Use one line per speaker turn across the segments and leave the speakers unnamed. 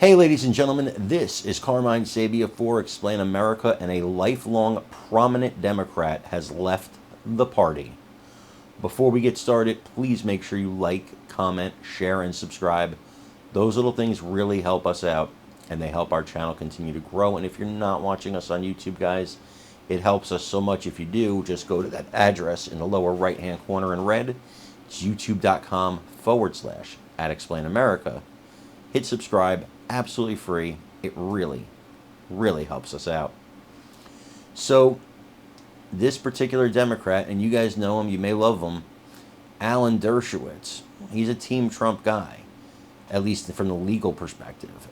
Hey, ladies and gentlemen, this is Carmine Sabia for Explain America, and a lifelong prominent Democrat has left the party. Before we get started, please make sure you like, comment, share, and subscribe. Those little things really help us out, and they help our channel continue to grow. And if you're not watching us on YouTube, guys, it helps us so much. If you do, just go to that address in the lower right-hand corner in red. It's youtube.com/at Explain America. Hit subscribe, absolutely free. It really, really helps us out. So, this particular Democrat, and you guys know him, you may love him, Alan Dershowitz, he's a Team Trump guy, at least from the legal perspective.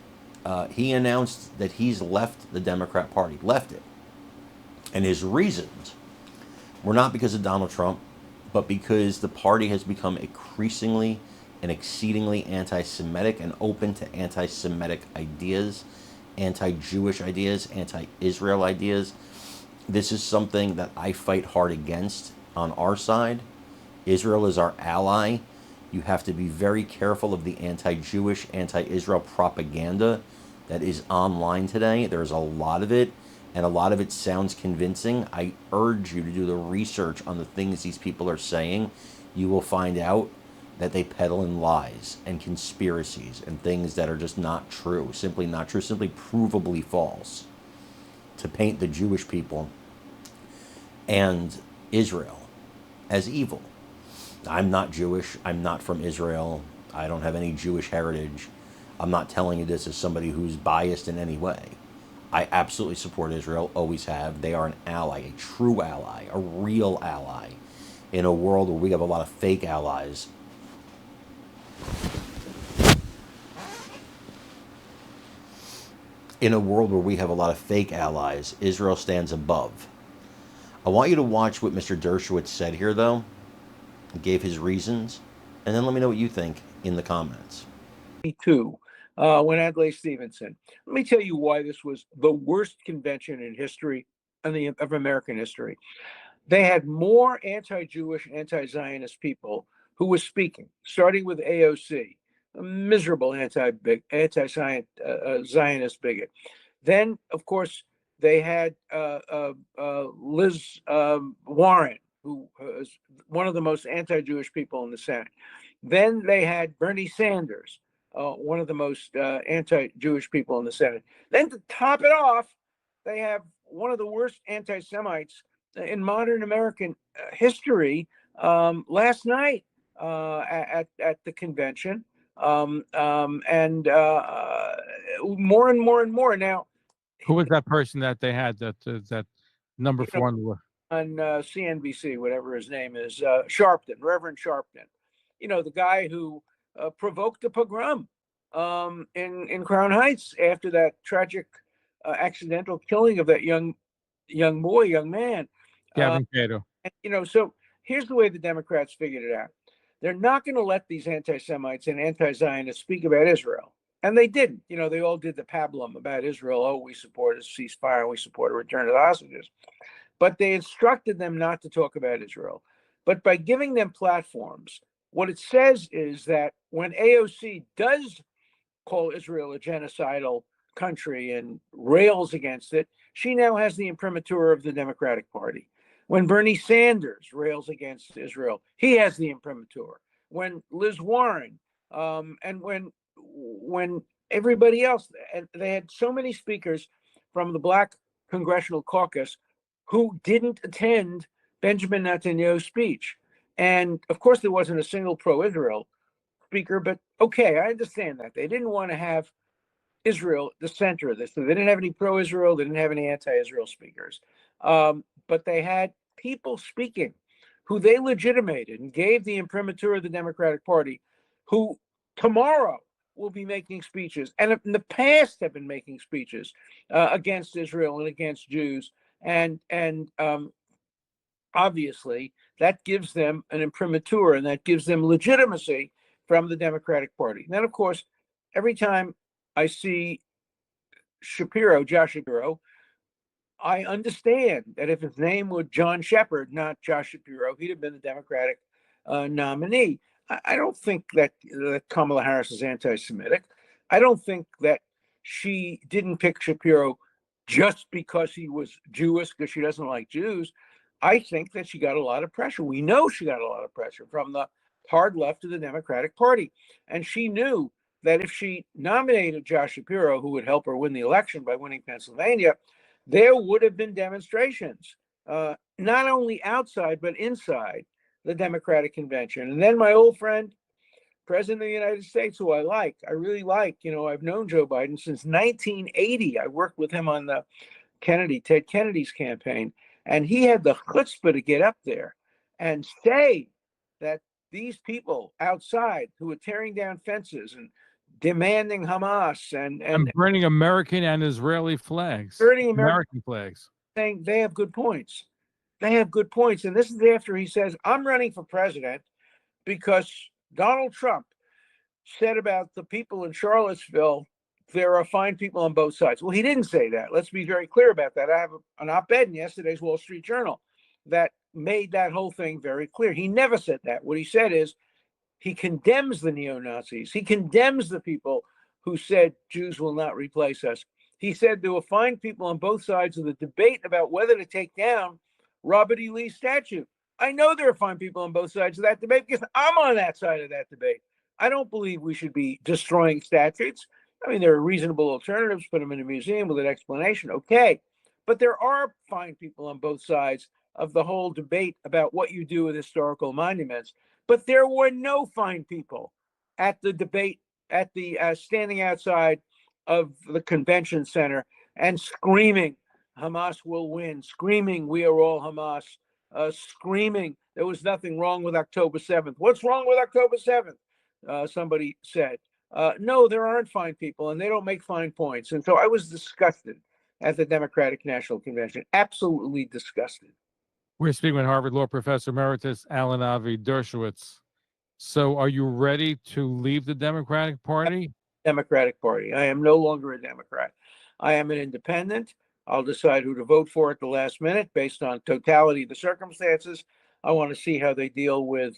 He announced that he's left the Democrat Party, left it. And his reasons were not because of Donald Trump, but because the party has become increasingly and exceedingly anti-Semitic and open to anti-Semitic ideas, anti-Jewish ideas, anti-Israel ideas. This is something that I fight hard against on our side. Israel is our ally. You have to be very careful of the anti-Jewish, anti-Israel propaganda that is online today. There's a lot of it, and a lot of it sounds convincing. I urge you to do the research on the things these people are saying. You will find out that they peddle in lies and conspiracies and things that are just not true, simply not true, simply provably false, to paint the Jewish people and Israel as evil. I'm not Jewish. I'm not from Israel. I don't have any Jewish heritage. I'm not telling you this as somebody who's biased in any way. I absolutely support Israel, always have. They are an ally, a true ally, a real ally in a world where we have a lot of fake allies. In a world where we have a lot of fake allies, Israel stands above. I want you to watch what Mr. Dershowitz said here, though. He gave his reasons, and then let me know what you think in the comments.
Too, when Adlai Stevenson. Let me tell you why this was the worst convention in history, of American history. They had more anti-Jewish, anti-Zionist people who were speaking, starting with AOC, a miserable anti-Zionist bigot. Then, of course, they had Liz Warren, who is one of the most anti-Jewish people in the Senate. Then they had Bernie Sanders, one of the most anti-Jewish people in the Senate. Then to top it off, they have one of the worst anti-Semites in modern American history last night at the convention, and more and more and more now.
Who was that person that they had that number four on the list?
On CNBC, whatever his name is, Sharpton, Reverend Sharpton. You know, the guy who provoked a pogrom in Crown Heights after that tragic accidental killing of that young man.
Gavin Cato.
So here's the way the Democrats figured it out. They're not going to let these anti-Semites and anti-Zionists speak about Israel. And they didn't. They all did the pablum about Israel. Oh, we support a ceasefire and we support a return of the hostages. But they instructed them not to talk about Israel. But by giving them platforms, what it says is that when AOC does call Israel a genocidal country and rails against it, she now has the imprimatur of the Democratic Party. When Bernie Sanders rails against Israel, he has the imprimatur. When Liz Warren and when everybody else, and they had so many speakers from the Black Congressional Caucus who didn't attend Benjamin Netanyahu's speech. And of course, there wasn't a single pro-Israel speaker, but okay, I understand that. They didn't want to have Israel the center of this. They didn't have any pro-Israel. They didn't have any anti-Israel speakers. But they had people speaking who they legitimated and gave the imprimatur of the Democratic Party, who tomorrow will be making speeches, and in the past have been making speeches against Israel and against Jews. And obviously, that gives them an imprimatur, and that gives them legitimacy from the Democratic Party. And then, of course, every time I see Josh Shapiro, I understand that if his name were John Shepard, not Josh Shapiro, he'd have been the Democratic nominee. I don't think that Kamala Harris is anti-Semitic. I don't think that she didn't pick Shapiro just because he was Jewish, because she doesn't like Jews. I think that she got a lot of pressure. We know she got a lot of pressure from the hard left of the Democratic Party. And she knew that if she nominated Josh Shapiro, who would help her win the election by winning Pennsylvania, there would have been demonstrations, not only outside, but inside the Democratic convention. And then my old friend, President of the United States, who I really like, I've known Joe Biden since 1980. I worked with him on the Ted Kennedy's campaign. And he had the chutzpah to get up there and say that these people outside who are tearing down fences and demanding Hamas and
burning American and Israeli flags,
burning
American flags,
saying they have good points. They have good points. And this is after he says, I'm running for president because Donald Trump said about the people in Charlottesville, there are fine people on both sides. Well, he didn't say that. Let's be very clear about that. I have an op-ed in yesterday's Wall Street Journal that made that whole thing very clear. He never said that. What he said is he condemns the neo-Nazis. He condemns the people who said Jews will not replace us. He said there were fine people on both sides of the debate about whether to take down Robert E. Lee's statue. I know there are fine people on both sides of that debate because I'm on that side of that debate. I don't believe we should be destroying statutes. I mean, there are reasonable alternatives, put them in a museum with an explanation, okay. But there are fine people on both sides of the whole debate about what you do with historical monuments. But there were no fine people at the debate, at the standing outside of the convention center and screaming, Hamas will win, screaming, we are all Hamas, screaming, there was nothing wrong with October 7th. What's wrong with October 7th? Somebody said. No, there aren't fine people, and they don't make fine points. And so I was disgusted at the Democratic National Convention, absolutely disgusted.
We're speaking with Harvard Law Professor Emeritus Alan Avi Dershowitz. So are you ready to leave the Democratic Party?
Democratic Party. I am no longer a Democrat. I am an independent. I'll decide who to vote for at the last minute based on totality of the circumstances. I want to see how they deal with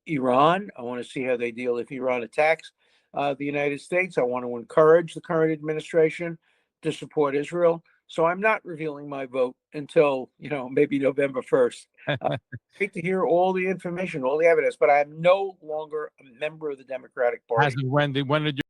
Iran. I want to see how they deal if Iran attacks the United States. I want to encourage the current administration to support Israel. So I'm not revealing my vote until, maybe November 1st. Great to hear all the information, all the evidence, but I am no longer a member of the Democratic Party.
When did